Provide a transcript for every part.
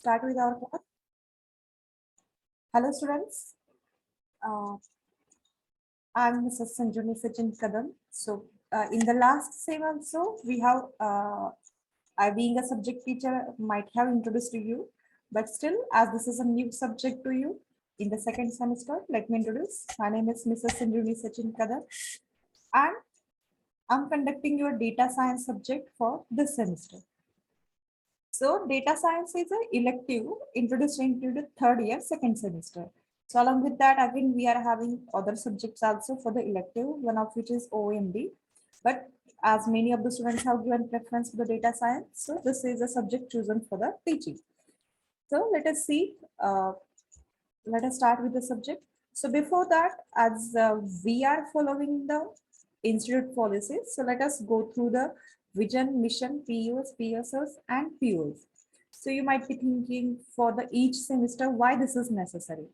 start with our class. Hello, students. Uh, I'm Mrs. Sanjuni Sachin Kadam. So, in the last sem also, we have, I being a subject teacher, might have introduced to you, but still, as this is a new subject to you in the second semester, let me introduce. My name is Mrs. Sanjuni Sachin Kadam, and I'm conducting your data science subject for this semester. So data science is an elective introduced into the third year, second semester. So along with that, again, we are having other subjects also for the elective, one of which is OMD. But as many of the students have given preference for the data science, so this is a subject chosen for the teaching. So let us see, let us start with the subject. So before that, as we are following the institute policies, so let us go through the vision, mission, PEOs, PSOs, and POs. So you might be thinking for the each semester why this is necessary.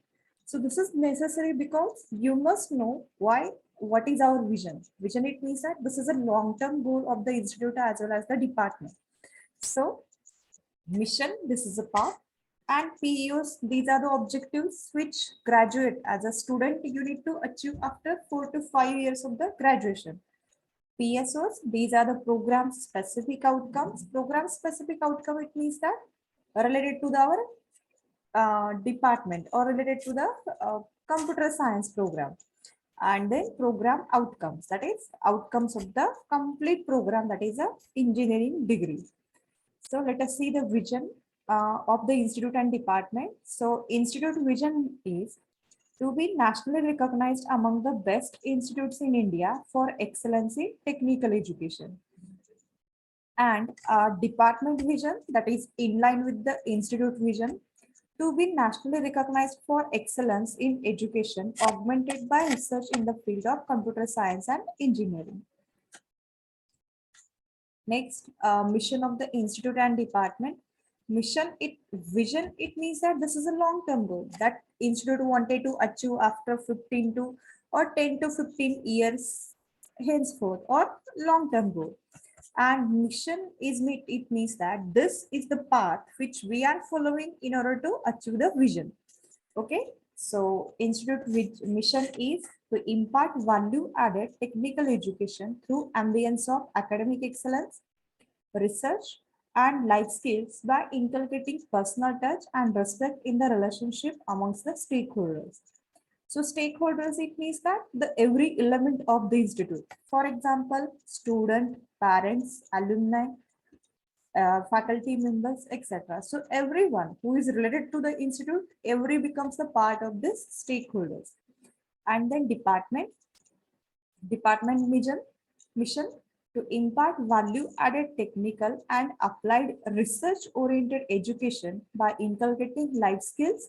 So this is necessary because you must know why, what is our vision. Vision, it means that this is a long-term goal of the institute as well as the department. So mission, this is a path, and PEOs, these are the objectives which graduate as a student you need to achieve after 4 to 5 years of the graduation. PSOs, these are the program specific outcomes. Program specific outcome, it means that related to our department or related to the computer science program. And then program outcomes, that is outcomes of the complete program, that is a engineering degree. So let us see the vision of the institute and department. So institute vision is to be nationally recognized among the best institutes in India for excellence in technical education. And department vision, that is in line with the institute vision, to be nationally recognized for excellence in education, augmented by research in the field of computer science and engineering. Next, mission of the institute and department. Mission, vision, it means that this is a long-term goal that institute wanted to achieve after 15 to or 10 to 15 years henceforth, or long-term goal. And mission is, it means that this is the path which we are following in order to achieve the vision. Okay, so institute mission is to impart value added technical education through ambience of academic excellence, research, and life skills by inculcating personal touch and respect in the relationship amongst the stakeholders. So stakeholders, it means that the every element of the institute. For example, student, parents, alumni, faculty members, etc. So everyone who is related to the institute, every becomes a part of this stakeholders. And then department mission to impart value added technical and applied research oriented education by inculcating life skills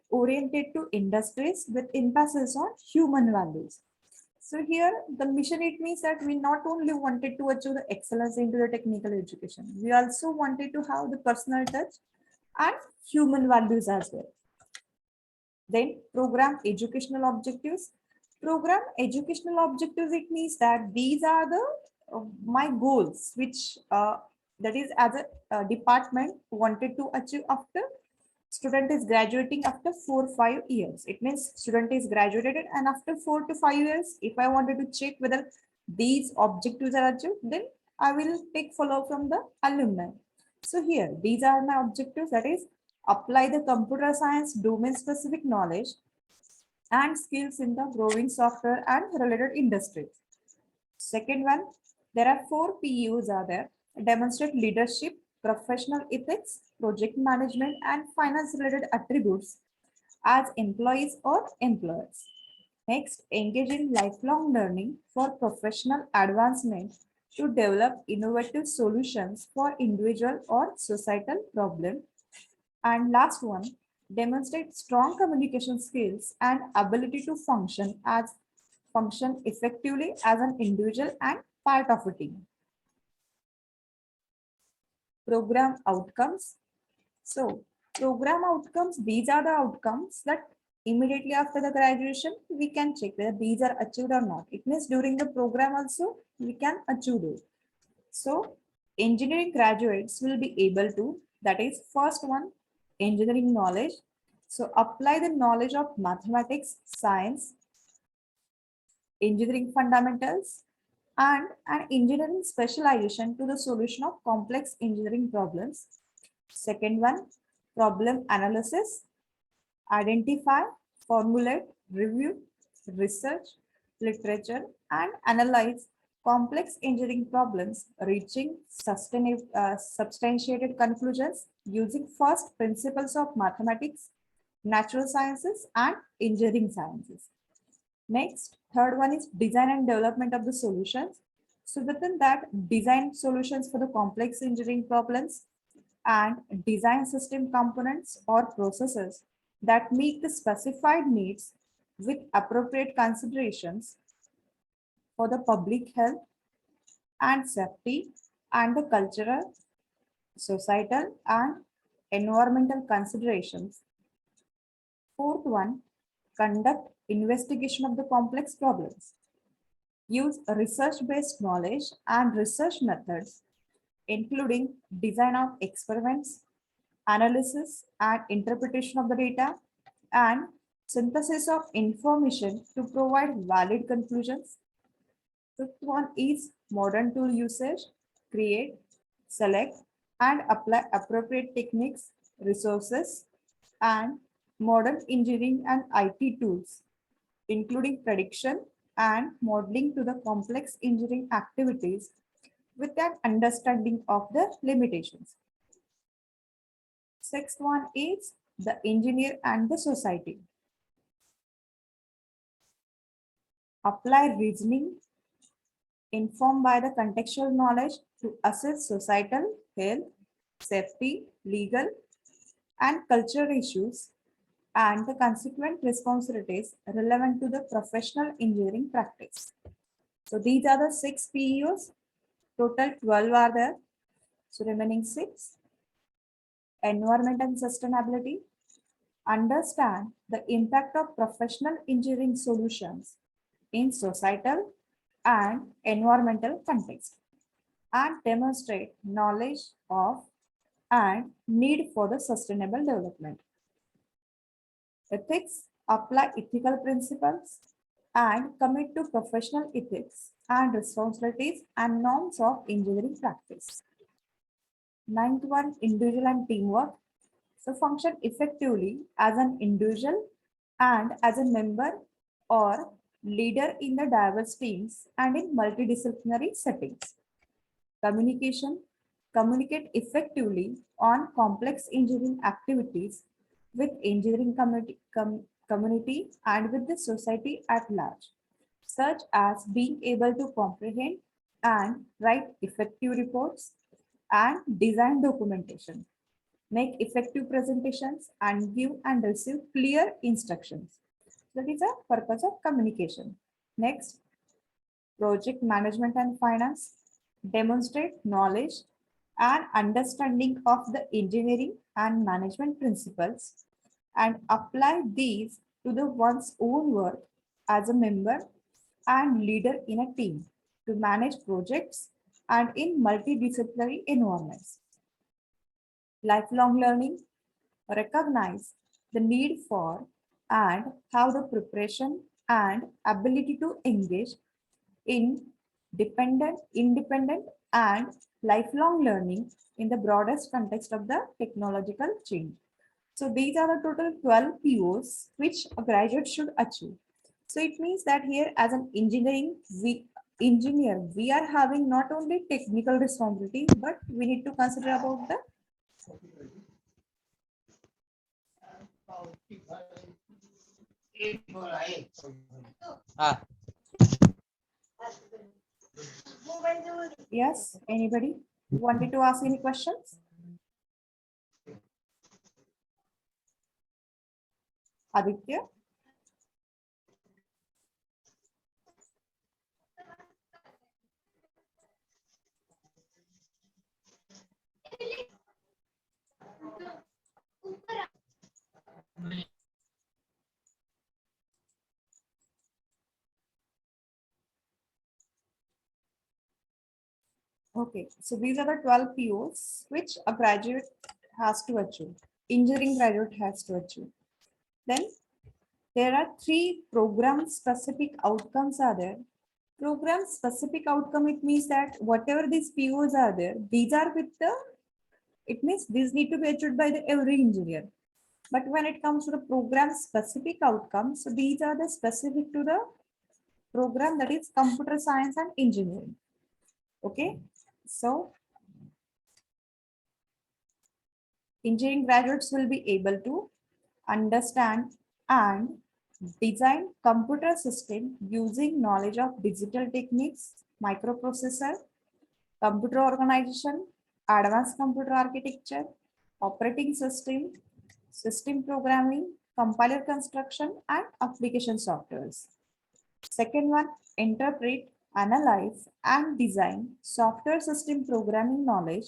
oriented to industries with emphasis on human values. So here the mission, it means that we not only wanted to achieve the excellence into the technical education, we also wanted to have the personal touch and human values as well. Then program educational objectives. Program educational objectives, it means that these are the my goals which that is as a department wanted to achieve after student is graduating after 4 or 5 years. It means student is graduated, and after 4 to 5 years, if I wanted to check whether these objectives are achieved, then I will take follow from the alumni. So here, these are my objectives, that is apply the computer science domain specific knowledge and skills in the growing software and related industries. Second one, there are 4 PEOs are there. Demonstrate leadership, professional ethics, project management, and finance related attributes as employees or employers. Next, engage in lifelong learning for professional advancement to develop innovative solutions for individual or societal problem. And last one, demonstrate strong communication skills and ability to function effectively as an individual and part of a team. Program outcomes. So program outcomes, these are the outcomes that immediately after the graduation, we can check whether these are achieved or not. It means during the program also, we can achieve those. So engineering graduates will be able to, that is first one, engineering knowledge. So apply the knowledge of mathematics, science, engineering fundamentals, and an engineering specialization to the solution of complex engineering problems. Second one, problem analysis, identify, formulate, review, research, literature, and analyze complex engineering problems, reaching substantiated conclusions using first principles of mathematics, natural sciences, and engineering sciences. Next, third one is design and development of the solutions. So within that, design solutions for the complex engineering problems and design system components or processes that meet the specified needs with appropriate considerations for the public health and safety and the cultural, societal, and environmental considerations. Fourth one, conduct investigation of the complex problems. Use research-based knowledge and research methods, including design of experiments, analysis and interpretation of the data, and synthesis of information to provide valid conclusions. Fifth one is modern tool usage, create, select, and apply appropriate techniques, resources, and modern engineering and IT tools, including prediction and modeling to the complex engineering activities with an understanding of the limitations. Sixth one is the engineer and the society. Apply reasoning informed by the contextual knowledge to assess societal, health, safety, legal, and cultural issues and the consequent responsibilities relevant to the professional engineering practice. So these are the 6 PEOs. Total 12 are there. So remaining 6. Environment and sustainability. Understand the impact of professional engineering solutions in societal and environmental context and demonstrate knowledge of and need for the sustainable development. Ethics, apply ethical principles and commit to professional ethics and responsibilities and norms of engineering practice. Ninth one, individual and teamwork. So function effectively as an individual and as a member or leader in the diverse teams and in multidisciplinary settings. Communication, communicate effectively on complex engineering activities with engineering community and with the society at large, such as being able to comprehend and write effective reports and design documentation, make effective presentations and give and receive clear instructions. That is a purpose of communication. Next, project management and finance, demonstrate knowledge and understanding of the engineering and management principles and apply these to the one's own work as a member and leader in a team to manage projects and in multidisciplinary environments. Lifelong learning, recognize the need for and how the preparation and ability to engage in independent and lifelong learning in the broadest context of the technological change. So these are the total 12 POs which a graduate should achieve. So it means that here as an engineer, we are having not only technical responsibility, but we need to consider about the Ah, yes, anybody wanted to ask any questions? Aditya? Okay, so these are the 12 POs which a graduate has to achieve. engineering graduate has to achieve. Then there are three program specific outcomes are there. Program specific outcome, it means that whatever these POs are there, these are with the, it means these need to be achieved by the every engineer. But when it comes to the program specific outcomes, so these are the specific to the program, that is computer science and engineering. Okay, so engineering graduates will be able to understand and design computer system using knowledge of digital techniques, microprocessor, computer organization, advanced computer architecture, operating system, system programming, compiler construction, and application softwares. Second one, interpret, analyze, and design software system programming knowledge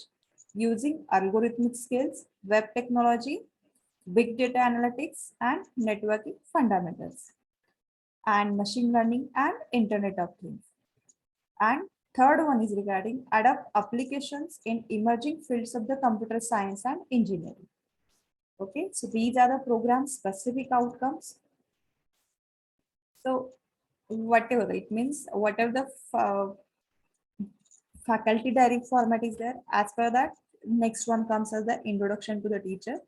using algorithmic skills, web technology, big data analytics, and networking fundamentals, and machine learning and Internet of Things. And third one is regarding adapt applications in emerging fields of the computer science and engineering. Okay, so these are the program specific outcomes. So whatever it means, whatever the faculty direct format is there, as per that, next one comes as the introduction to the teacher.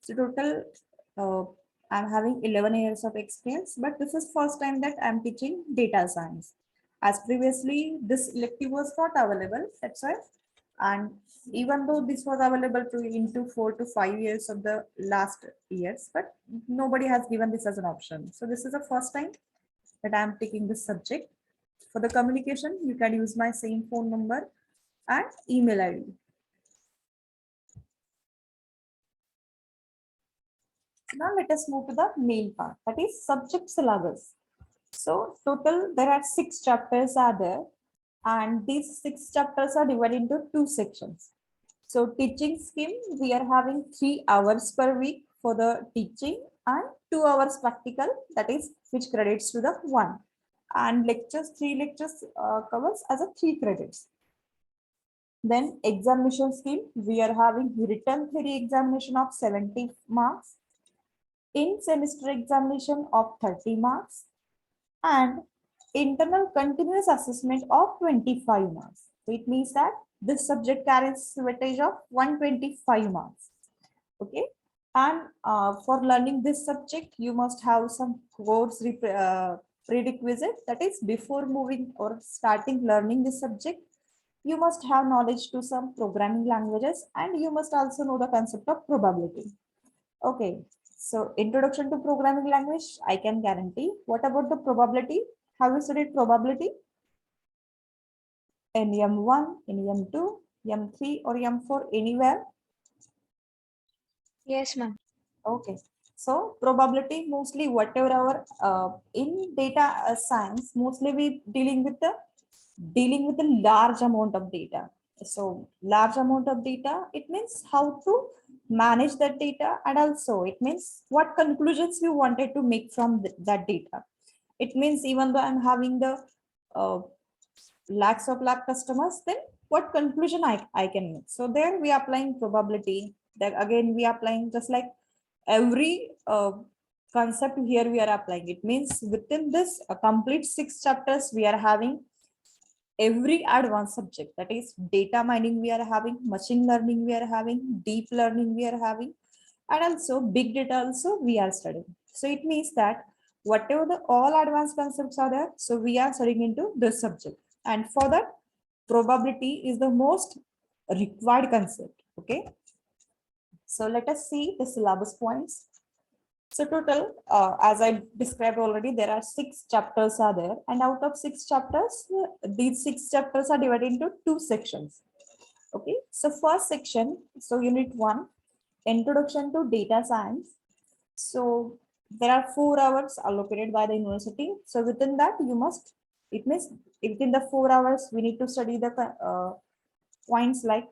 So total, I'm having 11 years of experience, but this is first time that I'm teaching data science. As previously, this elective was not available, that's why. And even though this was available to into 4 to 5 years of the last years, but nobody has given this as an option. So this is the first time that I'm taking this subject. For the communication, you can use my same phone number and email ID. Now let us move to the main part, that is subject syllabus. So total there are 6 chapters are there, and these 6 chapters are divided into 2 sections. So teaching scheme, we are having 3 hours per week for the teaching and 2 hours practical, that is which credits to the 1. And lectures, 3 lectures covers as a 3 credits. Then examination scheme, we are having written theory examination of 70 marks, in semester examination of 30 marks, and internal continuous assessment of 25 marks. So it means that this subject carries weightage of 125 marks. Okay. And for learning this subject, you must have some course prerequisite, that is before moving or starting learning this subject, you must have knowledge to some programming languages, and you must also know the concept of probability. Okay, so introduction to programming language, I can guarantee. What about the probability? Have you studied probability? In M1, in M2, M3 or M4, anywhere? Yes, ma'am. Okay, so probability mostly whatever our in data science, mostly we dealing with the large amount of data. So large amount of data, it means how to manage that data, and also it means what conclusions you wanted to make from that data. It means even though I'm having the uh, lakhs of lakh customers, then what conclusion I can make. So there we are applying probability. That again we are applying just like every concept here we are applying. It means within this complete 6 chapters we are having every advanced subject, that is data mining we are having, machine learning we are having, deep learning we are having, and also big data also we are studying. So it means that whatever the all advanced concepts are there, so we are studying into this subject, and for that probability is the most required concept. Okay, so let us see the syllabus points. So total, as I described already, there are 6 chapters are there, and out of 6 chapters, these 6 chapters are divided into 2 sections. Okay, so first section, so unit 1, introduction to data science. So there are 4 hours allocated by the university. So within that, you must, it means within the 4 hours, we need to study the points like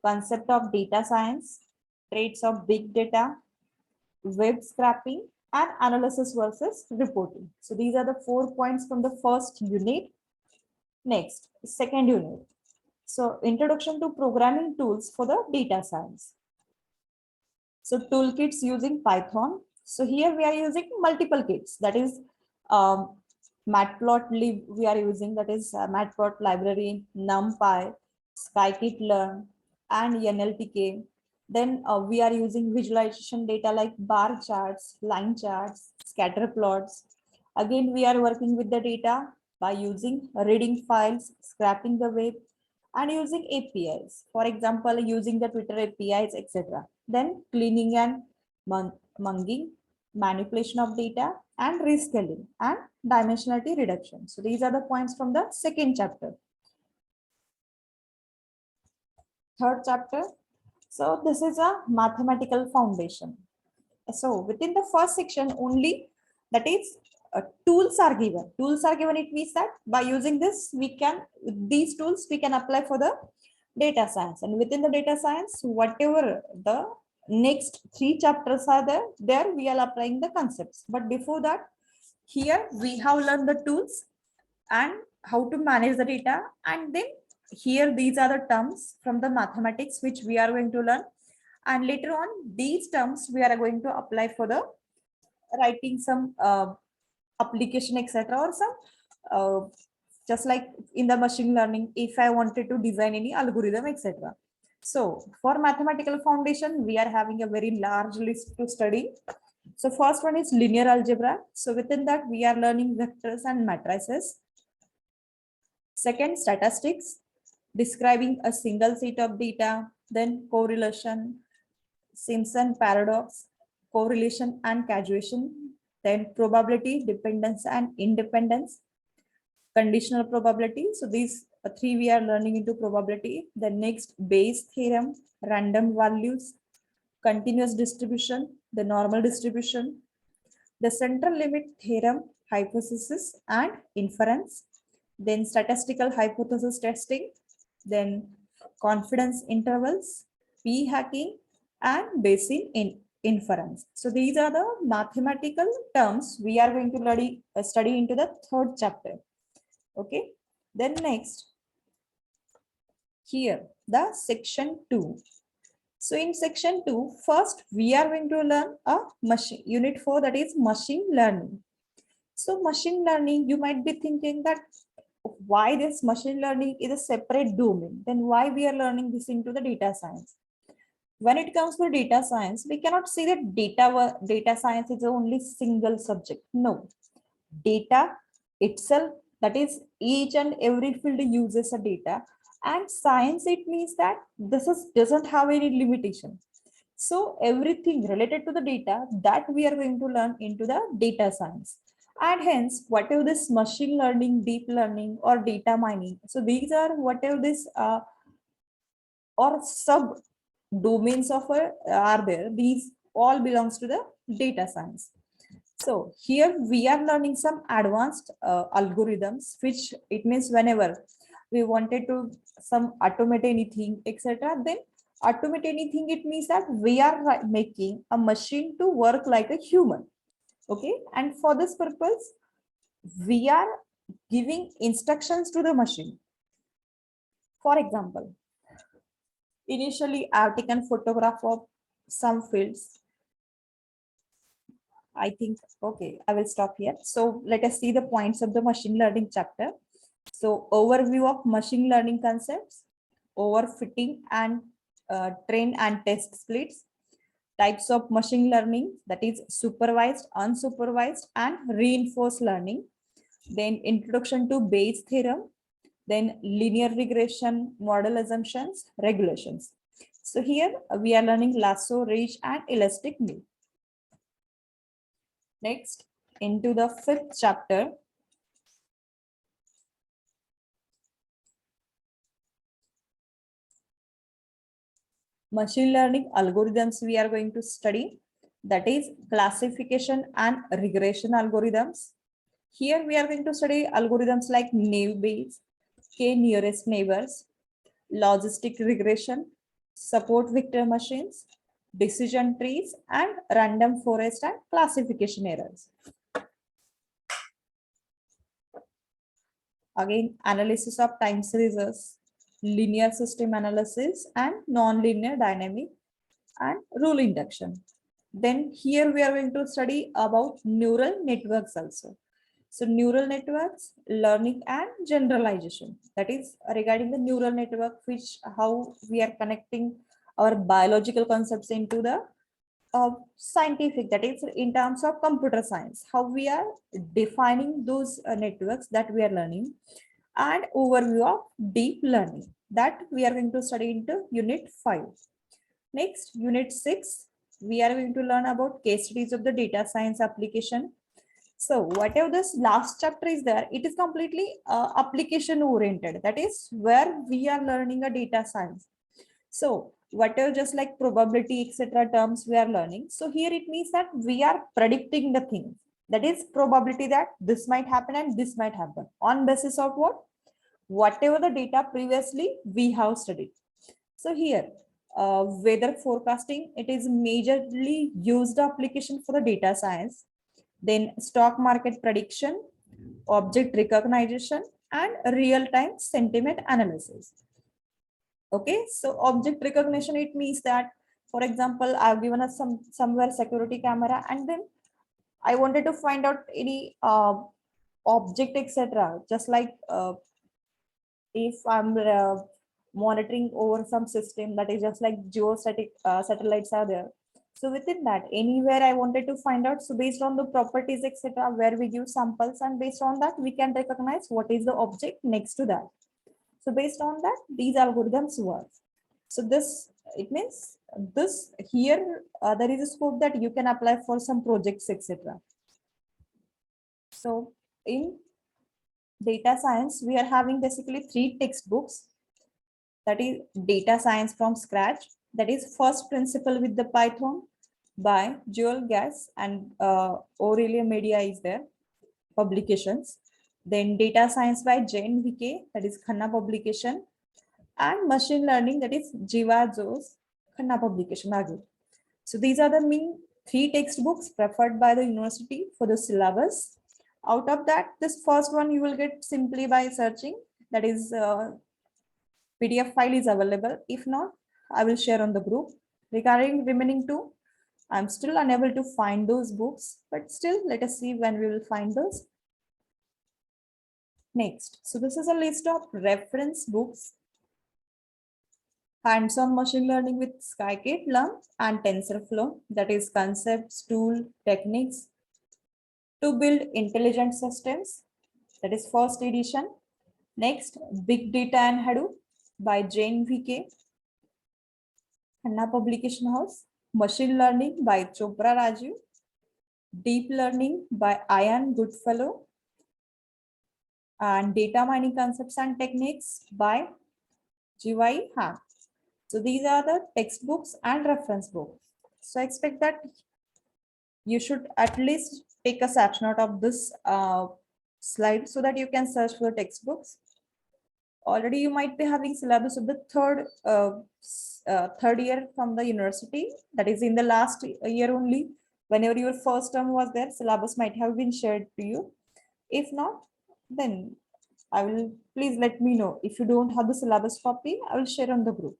concept of data science, traits of big data, web scraping, and analysis versus reporting. So these are the 4 points from the first unit. Next, second unit. So introduction to programming tools for the data science. So toolkits using Python. So here we are using multiple kits. That is matplotlib we are using. That is matplot library, NumPy, scikit-learn, and NLTK. Then we are using visualization data like bar charts, line charts, scatter plots. Again, we are working with the data by using reading files, scraping the web, and using APIs. For example, using the Twitter APIs, etc. Then cleaning and munging, manipulation of data, and rescaling and dimensionality reduction. So these are the points from the second chapter. Third chapter. So this is a mathematical foundation. So within the first section only, that is tools are given. Tools are given, it means that by using this, we can, with these tools, we can apply for the data science. And within the data science, whatever the next 3 chapters are there we are applying the concepts. But before that, here we have learned the tools and how to manage the data. And then here, these are the terms from the mathematics which we are going to learn. And later on, these terms we are going to apply for the writing some application, etc. or some just like in the machine learning, if I wanted to design any algorithm, etc. So for mathematical foundation, we are having a very large list to study. So first one is linear algebra. So within that, we are learning vectors and matrices. Second, statistics, describing a single set of data, then correlation, Simpson paradox, correlation and causation, then probability, dependence and independence, conditional probability. So these 3 we are learning into probability. The next, Bayes theorem, random values, continuous distribution, the normal distribution, the central limit theorem, hypothesis and inference, then statistical hypothesis testing, then confidence intervals, p-hacking, and Bayesian inference. So these are the mathematical terms we are going to study into the third chapter. Okay. Then next, here the section 2. So in section 2, first we are going to learn a machine unit 4, that is machine learning. So machine learning, you might be thinking that why this machine learning is a separate domain, then why we are learning this into the data science. When it comes to data science, we cannot say that data science is the only single subject. No, data itself, that is each and every field uses a data, and science, it means that doesn't have any limitation. So everything related to the data that we are going to learn into the data science. And hence, whatever this machine learning, deep learning, or data mining, so these are whatever this or sub domains of are there, these all belongs to the data science. So here we are learning some advanced algorithms, which it means whenever we wanted to some automate anything, etc. Then automate anything, it means that we are making a machine to work like a human. Okay, and for this purpose, we are giving instructions to the machine. For example, initially I've taken photograph of some fields. I think, okay, I will stop here. So let us see the points of the machine learning chapter. So overview of machine learning concepts, overfitting and train and test splits, types of machine learning, that is supervised, unsupervised, and reinforced learning. Then introduction to Bayes theorem, then linear regression, model assumptions, regulations. So here we are learning lasso, ridge, and elastic mean. Next, into the 5th chapter. Machine learning algorithms we are going to study, that is classification and regression algorithms. Here we are going to study algorithms like naive Bayes, k nearest neighbors, logistic regression, support vector machines, decision trees, and random forest and classification errors. Again, analysis of time series, linear system analysis, and non-linear dynamic and rule induction. Then here we are going to study about neural networks also. So neural networks, learning and generalization. That is regarding the neural network, which how we are connecting our biological concepts into the scientific, that is in terms of computer science, how we are defining those networks that we are learning, and overview of deep learning that we are going to study into unit 5. Next, unit 6, we are going to learn about case studies of the data science application. So whatever this last chapter is there, it is completely application oriented. That is where we are learning a data science. So whatever just like probability, etc. terms we are learning. So here it means that we are predicting the thing. That is probability that this might happen and this might happen on basis of what? Whatever the data previously we have studied. So here, weather forecasting, it is majorly used application for the data science. Then stock market prediction, object recognition, and real-time sentiment analysis. Okay, so object recognition, it means that, for example, I've given us somewhere security camera, and then I wanted to find out any object, etc. Just like if I'm monitoring over some system that is just like geostatic satellites are there. So within that, anywhere I wanted to find out, so based on the properties, etc., where we give samples, and based on that, we can recognize what is the object next to that. So based on that, these algorithms work. So this, it means this here, there is a scope that you can apply for some projects, etc. So in data science, we are having basically 3 textbooks. That is data science from scratch. That is first principle with the Python by Joel Gass and Aurelia Media is there, publications. Then data science by Jane VK, that is Khanna publication. And machine learning, that is Jiva Joe's Khanna publication again. So these are the main 3 textbooks preferred by the university for the syllabus. Out of that, this first one you will get simply by searching, that is PDF file is available. If not, I will share on the group. Regarding remaining 2, I'm still unable to find those books, but still let us see when we will find those. Next, so this is a list of reference books. Hands-on machine learning with scikit-learn and TensorFlow, that is concepts, tool, techniques to build intelligent systems, that is first edition. Next, big data and Hadoop by Jane VK, Khanna Publication House. Machine learning by Chopra Raju. Deep learning by Ian Goodfellow. And data mining concepts and techniques by Jiwai Han. So these are the textbooks and reference books. So I expect that you should at least take a snapshot of this slide so that you can search for textbooks. Already you might be having syllabus of the third year from the university. That is in the last year only. Whenever your first term was there, syllabus might have been shared to you. If not, then I will, please let me know. If you don't have the syllabus copy, I will share on the group.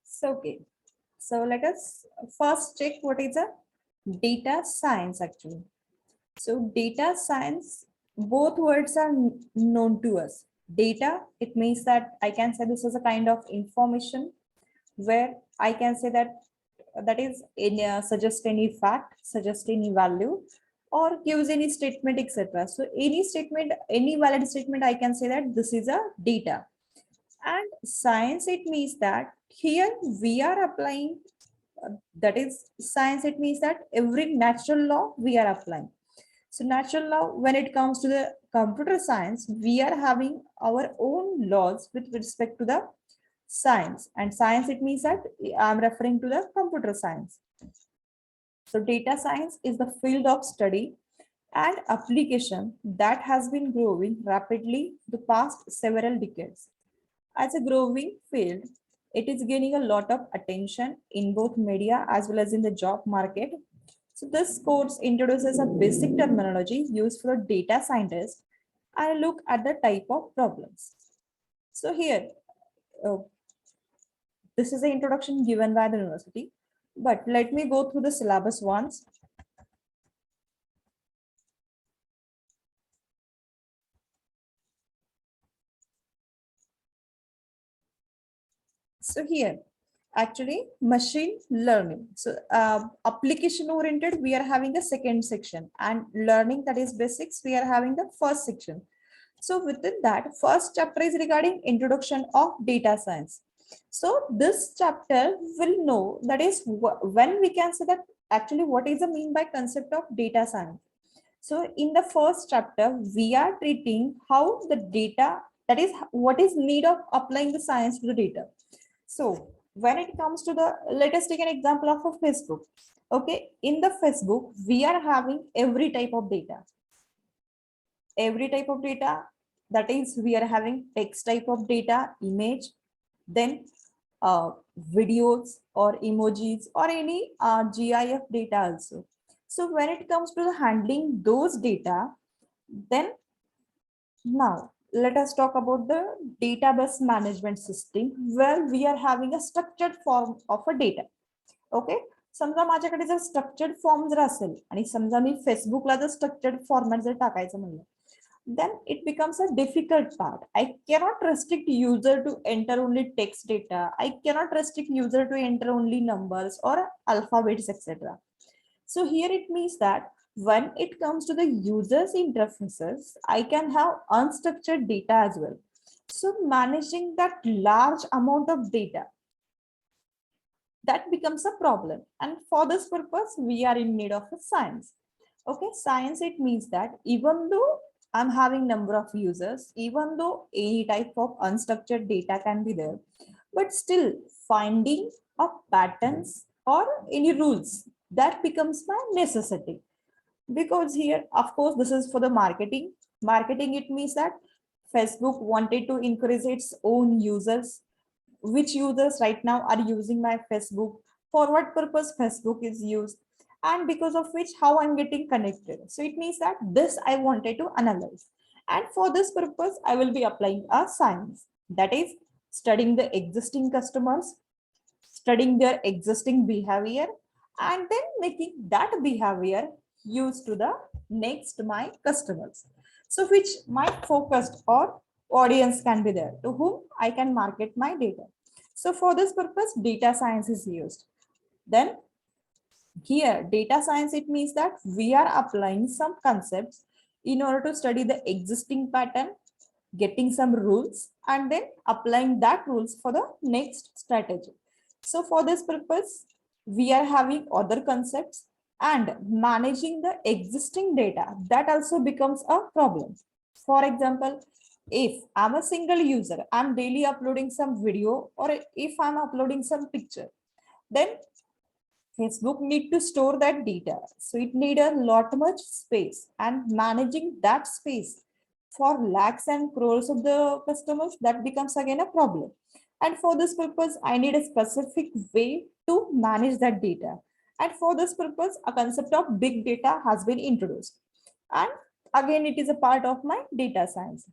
So, okay. So let us first check what is a data science actually. So data science, both words are known to us. Data, it means that I can say this is a kind of information where I can say that that is in suggest any fact, suggest any value, or gives any statement, etc. So any statement, any valid statement, I can say that this is a data. And science, it means that here we are applying, that is science, it means that every natural law we are applying. So natural law, when it comes to the computer science, we are having our own laws with respect to the science. And science, it means that I'm referring to the computer science. So data science is the field of study and application that has been growing rapidly the past several decades. As a growing field, It is gaining a lot of attention in both media as well as in the job market. So this course introduces a basic terminology used for data scientists and look at the type of problems. So here, uh, this is the introduction given by the university, but let me go through the syllabus once. So here, actually machine learning. So application oriented, we are having the second section, and learning, that is basics, we are having the first section. So within that, first chapter is regarding introduction of data science. So this chapter will know, that is when we can say that actually what is the mean by concept of data science. So in the first chapter, we are treating how the data, that is what is need of applying the science to the data. So when it comes to the, let us take an example of a Facebook. Okay, in the Facebook, we are having every type of data. Every type of data, that is we are having text type of data, image, then videos or emojis or any GIF data also. So when it comes to the handling those data, then now let us talk about the database management system, where we are having a structured form of a data. Okay, समजा माझ्याकडे जर structured form जर असेल आणि समजा मी फेसबुकला जर structured format जर टाकायचं म्हणलं, then it becomes a difficult part. I cannot restrict user to enter only text data. I cannot restrict user to enter only numbers or alphabets, etc. So here it means that when it comes to the user's interfaces, I can have unstructured data as well. So managing that large amount of data, that becomes a problem. And for this purpose, we are in need of a science. Okay, science, it means that even though I'm having number of users, even though any type of unstructured data can be there, but still finding of patterns or any rules, that becomes my necessity. Because here, of course, this is for the marketing. Marketing, it means that Facebook wanted to increase its own users, which users right now are using my Facebook, for what purpose Facebook is used, and because of which how I'm getting connected. So it means that this I wanted to analyze. And for this purpose, I will be applying a science, that is studying the existing customers, studying their existing behavior, and then making that behavior used to the next my customers. So which my focused or audience can be there, to whom I can market my data. So for this purpose, data science is used. Then here, data science, it means that we are applying some concepts in order to study the existing pattern, getting some rules, and then applying that rules for the next strategy. So for this purpose, we are having other concepts, and managing the existing data, that also becomes a problem. For example, if I'm a single user, I'm daily uploading some video, or if I'm uploading some picture, then Facebook need to store that data. So it need a lot much space, and managing that space for lakhs and crores of the customers, that becomes again a problem. And for this purpose, I need a specific way to manage that data. And for this purpose, a concept of big data has been introduced. And again, it is a part of my data science.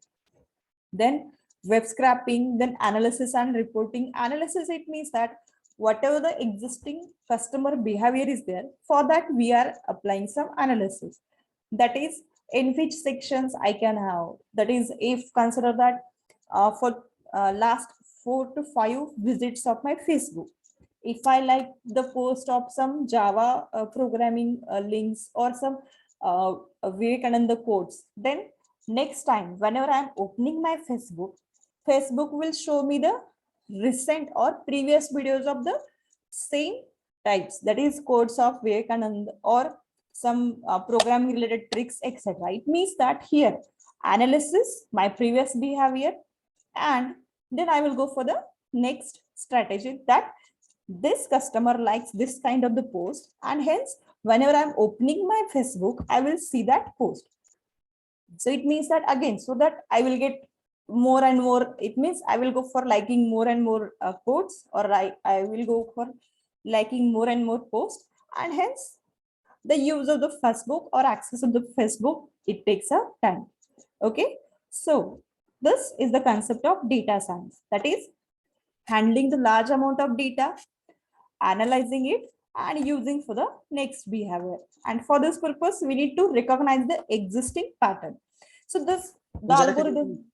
Then web scraping, then analysis and reporting. Analysis, it means that whatever the existing customer behavior is there, for that we are applying some analysis. That is in which sections I can have. That is, if consider that for last 4 to 5 visits of my Facebook, if I like the post of some Java programming links or some Vivekananda quotes, then next time whenever I'm opening my Facebook, Facebook will show me the recent or previous videos of the same types, that is quotes of Vivekananda or some programming related tricks, etc. It means that here analysis my previous behavior, and then I will go for the next strategy, that this customer likes this kind of the post, and hence whenever I'm opening my Facebook, I will see that post. So it means that again, so that I will get more and more, it means I will go for liking more and more quotes, or I will go for liking more and more posts, and hence the use of the Facebook or access of the Facebook, it takes a time. Okay, so this is the concept of data science, that is handling the large amount of data, analyzing it, and using for the next behavior. And for this purpose, we need to recognize the existing pattern. So this, the algorithm,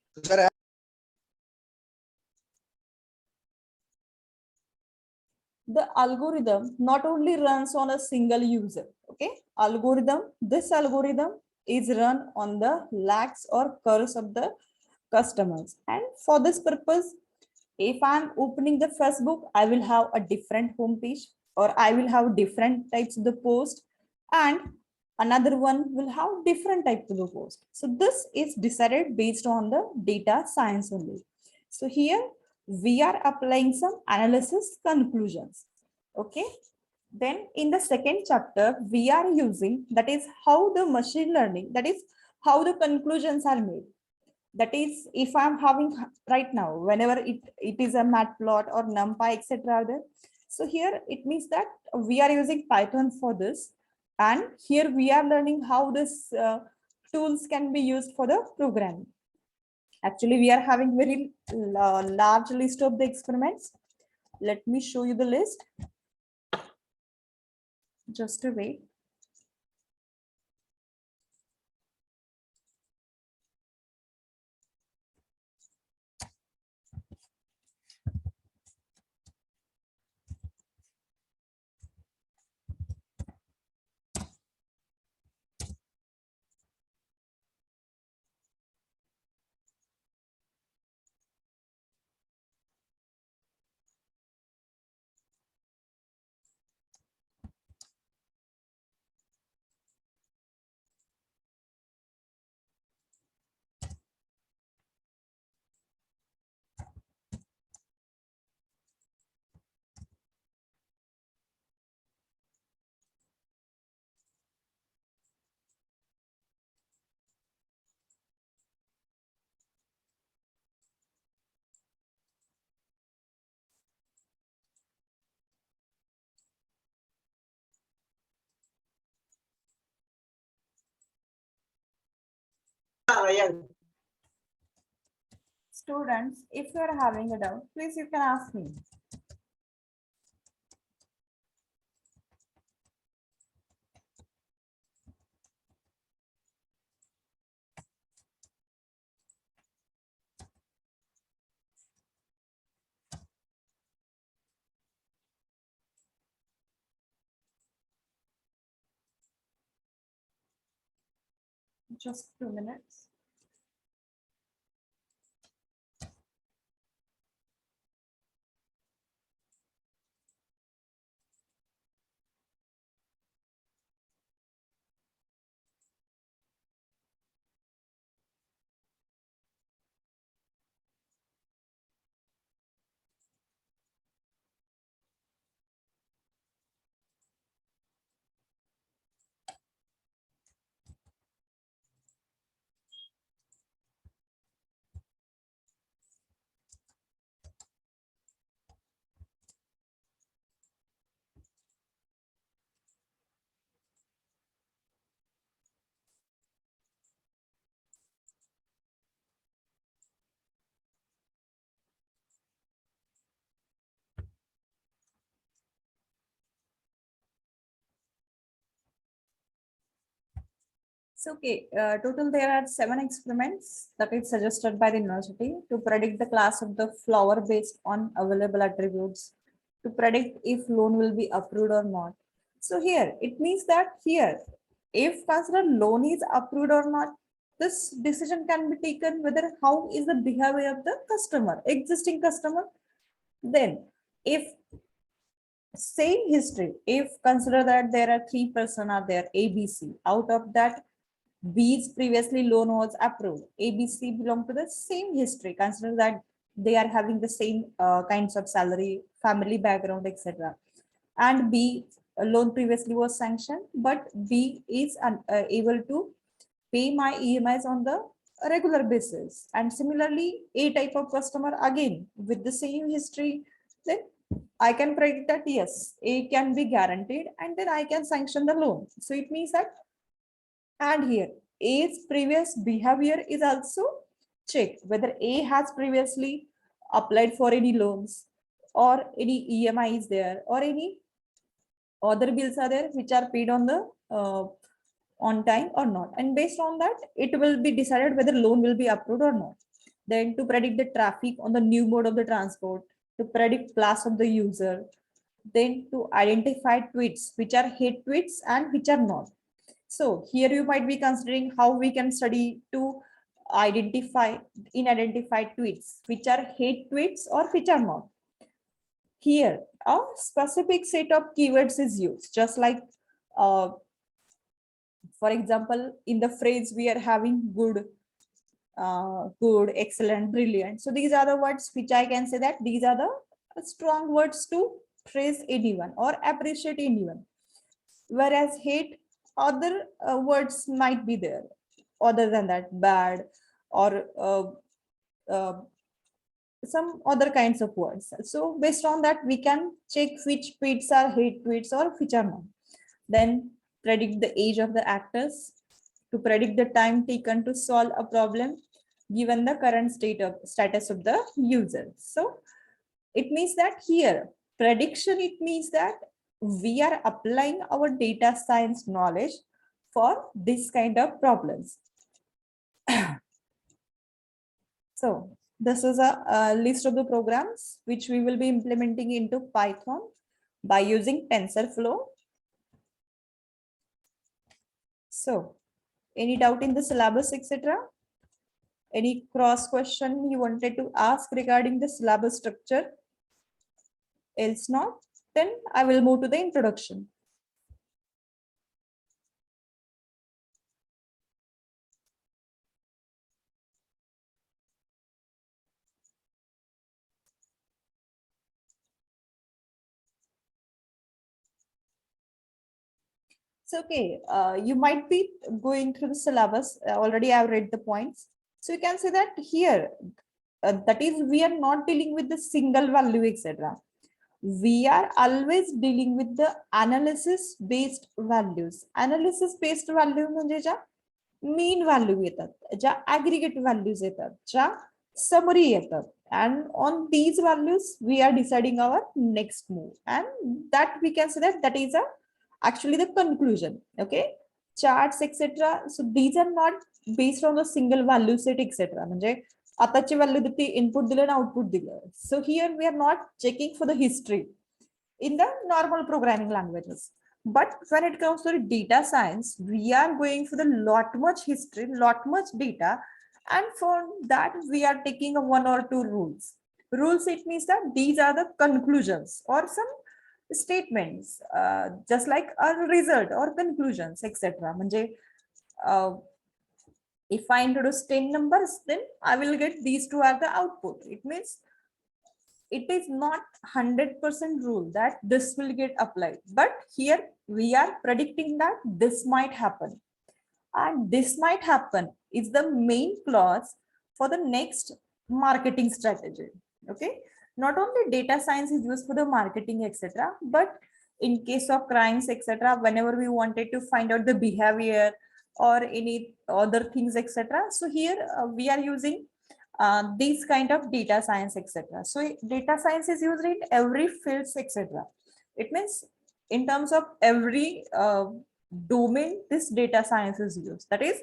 the algorithm not only runs on a single user. Okay, this algorithm is run on the lakhs or curves of the customers. And for this purpose, if I'm opening the Facebook, I will have a different home page, or I will have different types of the post, and another one will have different types of the post. So this is decided based on the data science only. So here we are applying some analysis conclusions. Okay, then in the second chapter we are using, that is how the machine learning, that is how the conclusions are made. That is, if I'm having right now, whenever it is a matplot or numpy etc are there, so here it means that we are using Python for this, and here we are learning how this tools can be used for the programming. Actually, we are having very large list of the experiments. Let me show you the list. Just a wait. Students, if you are having a doubt, please you can ask me. Just 2 minutes. So, okay, total there are 7 experiments that is suggested by the university to predict the class of the flower based on available attributes, to predict if loan will be approved or not. So here, it means that here, if considered loan is approved or not, this decision can be taken whether how is the behavior of the customer, existing customer. Then, if same history, if consider that there are 3 person are there, ABC, out of that B's previously loan was approved. ABC belong to the same history. Consider that they are having the same kinds of salary, family background, etc. And B loan previously was sanctioned, but B is able to pay my EMIs on the regular basis. And similarly, A type of customer again with the same history, then I can predict that yes, A can be guaranteed and then I can sanction the loan. So it means that, and here A's previous behavior is also checked whether A has previously applied for any loans or any EMI is there or any other bills are there which are paid on the on time or not, and based on that it will be decided whether loan will be approved or not. Then to predict the traffic on the new mode of the transport, to predict class of the user, then to identify tweets which are hate tweets and which are not. So here you might be considering how we can study to identify unidentified tweets which are hate tweets or which are not. Here a specific set of keywords is used, just like for example, in the phrase we are having good, good, excellent, brilliant. So these are the words which I can say that these are the strong words to praise anyone or appreciate anyone. Whereas hate, other words might be there other than that, bad or uh, some other kinds of words. So based on that, we can check which tweets are hate tweets or which are not. Then predict the age of the actors, to predict the time taken to solve a problem given the current status of the user. So it means that here prediction, it means that we are applying our data science knowledge for this kind of problems. So this is a list of the programs which we will be implementing into Python by using TensorFlow. So any doubt in the syllabus, etc.? Any cross question you wanted to ask regarding the syllabus structure? Else not, then I will move to the introduction. So, okay, you might be going through the syllabus. Already I've read the points. So you can say that here, that is, we are not dealing with the single value, etc. We are always dealing with the analysis based values. Analysis based value म्हणजे ज्या mean value येतात, ज्या aggregate values येतात, ज्या summary येतात. And on these values, we are deciding our next move. And that we can say that that is actually the conclusion. Okay, charts, etc. So these are not based on a single value set, etc. म्हणजे आताची value दिली, input दिलं आणि output दिलं. So here we are not checking for the history in the normal programming languages. But when it comes to data science, we are going for the lot much history, lot much data, and for that we are taking a one or two rules. Rules, it means that these are the conclusions or some statements, just like a result or conclusions, etc. म्हणजे if I introduce 10 numbers, then I will get these two are the output. It means it is not 100% rule that this will get applied, but here we are predicting that this might happen, and this might happen is the main clause for the next marketing strategy. Okay, not only data science is used for the marketing, etc., but in case of crimes, etc., whenever we wanted to find out the behavior or any other things, etc., so here we are using these kind of data science, etc. So data science is used in every fields, etc. It means in terms of every domain, this data science is used. That is,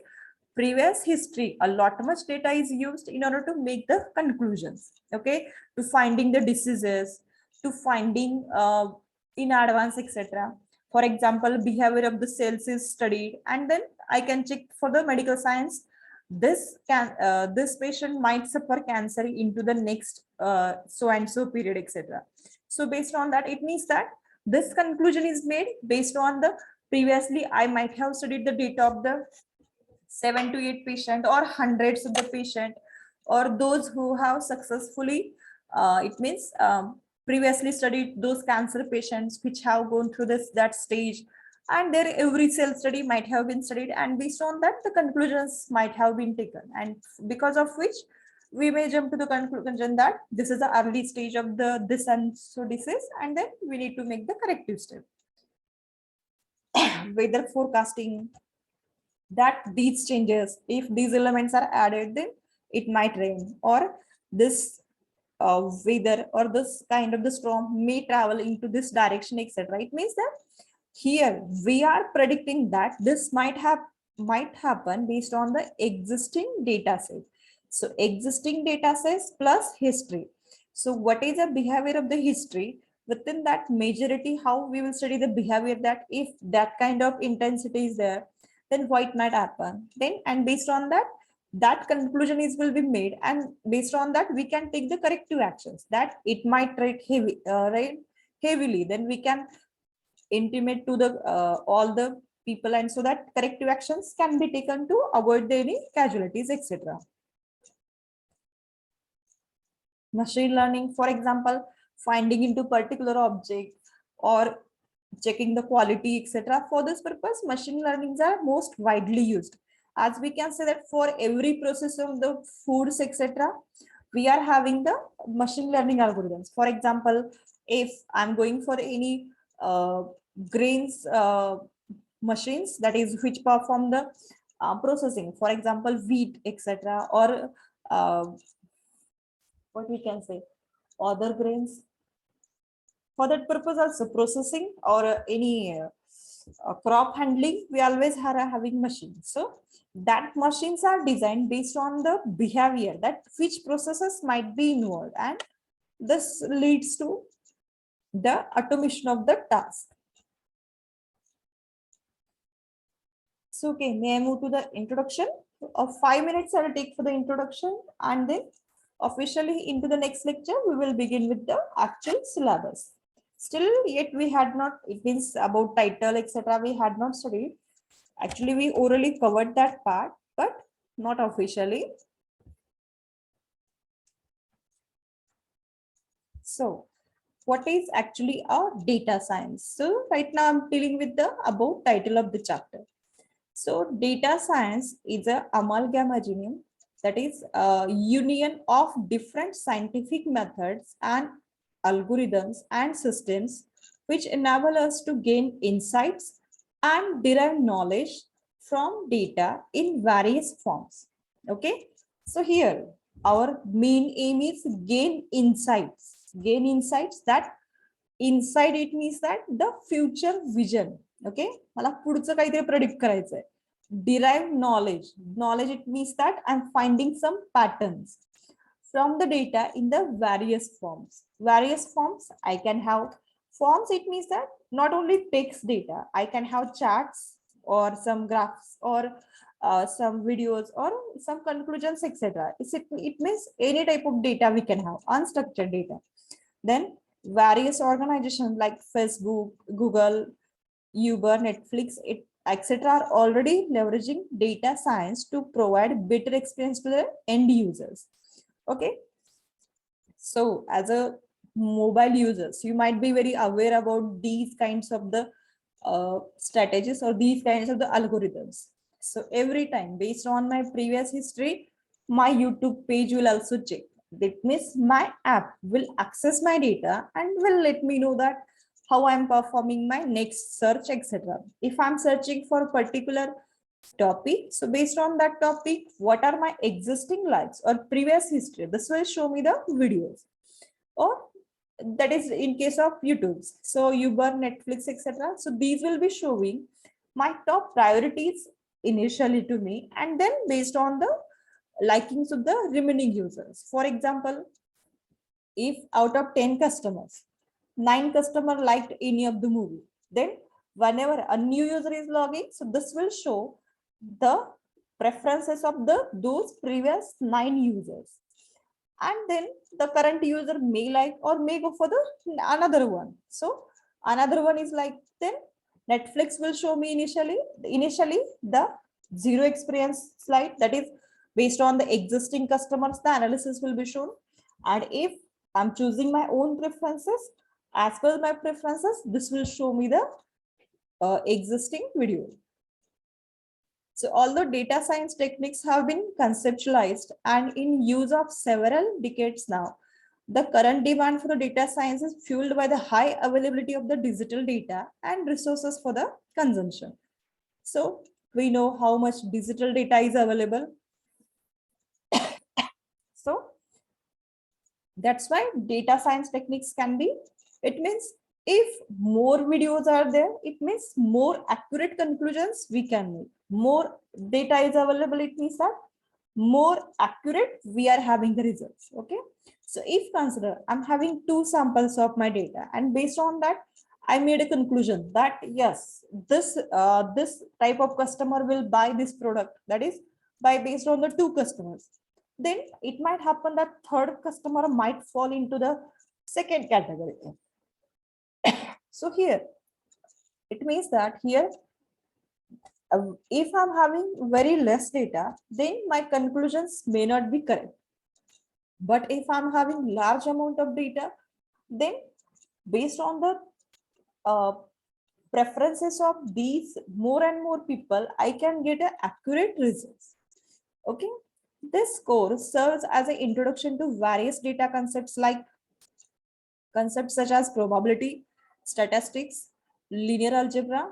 previous history, a lot much data is used in order to make the conclusions. Okay, to finding the diseases, to finding in advance, etc. For example, behavior of the cells is studied, and then I can check for the medical science. This patient might suffer cancer into the next so and so period, etc. So based on that, it means that this conclusion is made based on the previously I might have studied the data of the 7 to 8 patient or hundreds of the patient, or those who have successfully it means previously studied those cancer patients which have gone through that stage, and there every cell study might have been studied, and based on that the conclusions might have been taken, and because of which we may jump to the conclusion that this is the early stage of the this and so disease, and then we need to make the corrective step. Weather forecasting, that these changes, if these elements are added, then it might rain, or this weather or this kind of the storm may travel into this direction, etc. It means that here we are predicting that this might happen based on the existing data set. So existing data sets plus history. So what is the behavior of the history? Within that majority, how we will study the behavior, that if that kind of intensity is there, then what might happen. Then, and based on that, that conclusion is will be made, and based on that we can take the corrective actions, that it might rain heavily, then we can intimate to the all the people, and so that corrective actions can be taken to avoid any casualties, etc. Machine learning, for example, finding into particular object or checking the quality, etc. For this purpose, machine learnings are most widely used. As we can say that for every process of the foods, etc., we are having the machine learning algorithms. For example, if I'm going for any grains machines, that is which perform the processing, for example, wheat, etc., or what we can say, other grains. For that purpose also processing or any crop handling, we always are having machines. So that machines are designed based on the behavior, that which processes might be involved, and this leads to the automation of the task. So okay, may I move to the introduction? Of 5 minutes I will take for the introduction, and then officially into the next lecture we will begin with the actual syllabus. Still yet we had not, it means about title, etc., we had not studied. Actually we orally covered that part, but not officially. So what is actually a data science? So right now I'm dealing with the above title of the chapter. So data science is a amalgamation, that is a union of different scientific methods and algorithms and systems which enable us to gain insights and derive knowledge from data in various forms. Okay, so here our main aim is gain insights. Gain insights, that inside it means that the future vision. Okay, मला पुढचं काहीतरी predict करायचंय. Derive knowledge. Knowledge, it means that I'm finding some patterns from the data in the various forms. Various forms, I can have forms, it means that not only text data, I can have charts or some graphs or some videos or some conclusions, etc. It means any type of data we can have, unstructured data. Then various organizations like Facebook, Google, Uber, Netflix, etc. are already leveraging data science to provide better experience to the end users. Okay. So as a mobile users, you might be very aware about these kinds of the strategies or these kinds of the algorithms. So every time based on my previous history, my YouTube page will also check. That means my app will access my data and will let me know that how I'm performing my next search, etc. If I'm searching for a particular topic, so based on that topic, what are my existing likes or previous history, this will show me the videos. Or that is in case of YouTube, so Uber, Netflix, etc. So these will be showing my top priorities initially to me, and then based on the likings of the remaining users. For example, if out of 10 customers, 9 customers liked any of the movie, then whenever a new user is logging, so this will show the preferences of those previous 9 users. And then the current user may like or may go for the another one. So another one is like, then Netflix will show me initially the zero experience slide, that is based on the existing customers, the analysis will be shown. And if I'm choosing my own preferences, as per my preferences, this will show me the existing video. So although data science techniques have been conceptualized and in use of several decades now, the current demand for the data science is fueled by the high availability of the digital data and resources for the consumption. So we know how much digital data is available. So that's why data science techniques can be, it means if more videos are there, it means more accurate conclusions we can make. More data is available, it means that more accurate we are having the results. Okay. So if consider I'm having two samples of my data and based on that, I made a conclusion that yes, this type of customer will buy this product. That is by based on the two customers. Then it might happen that third customer might fall into the second category. So here it means that here if I'm having very less data, then my conclusions may not be correct. But if I'm having large amount of data, then based on the uh, preferences of these more and more people, I can get an accurate results. Okay. This course serves as an introduction to various data concepts like concepts such as probability, statistics, linear algebra,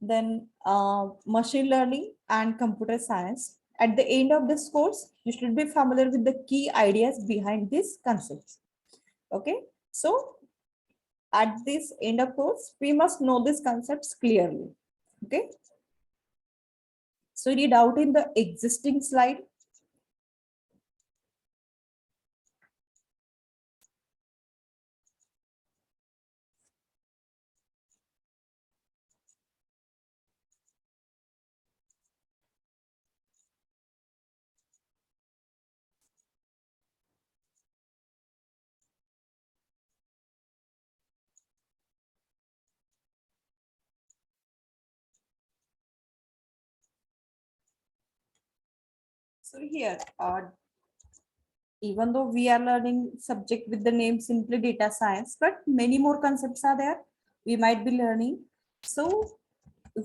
then machine learning and computer science. At the end of this course, you should be familiar with the key ideas behind these concepts. Okay, so at this end of course, we must know these concepts clearly. Okay, so read out in the existing slide. So here, even though we are learning subject with the name simply data science, but many more concepts are there we might be learning. So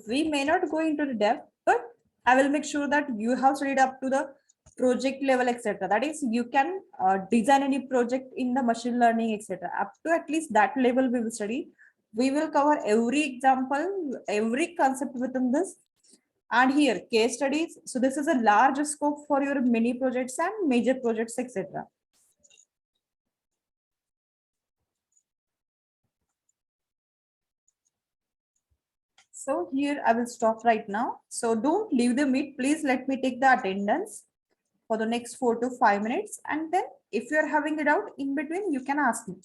we may not go into the depth, but I will make sure that you have studied up to the project level, etc. That is, you can design any project in the machine learning, etc. Up to at least that level we will study. We will cover every example, every concept within this. And here, case studies. So this is a large scope for your mini projects and major projects, etc. So here I will stop right now. So don't leave the meet. Please let me take the attendance for the next 4 to 5 minutes. And then if you're having a doubt in between, you can ask me.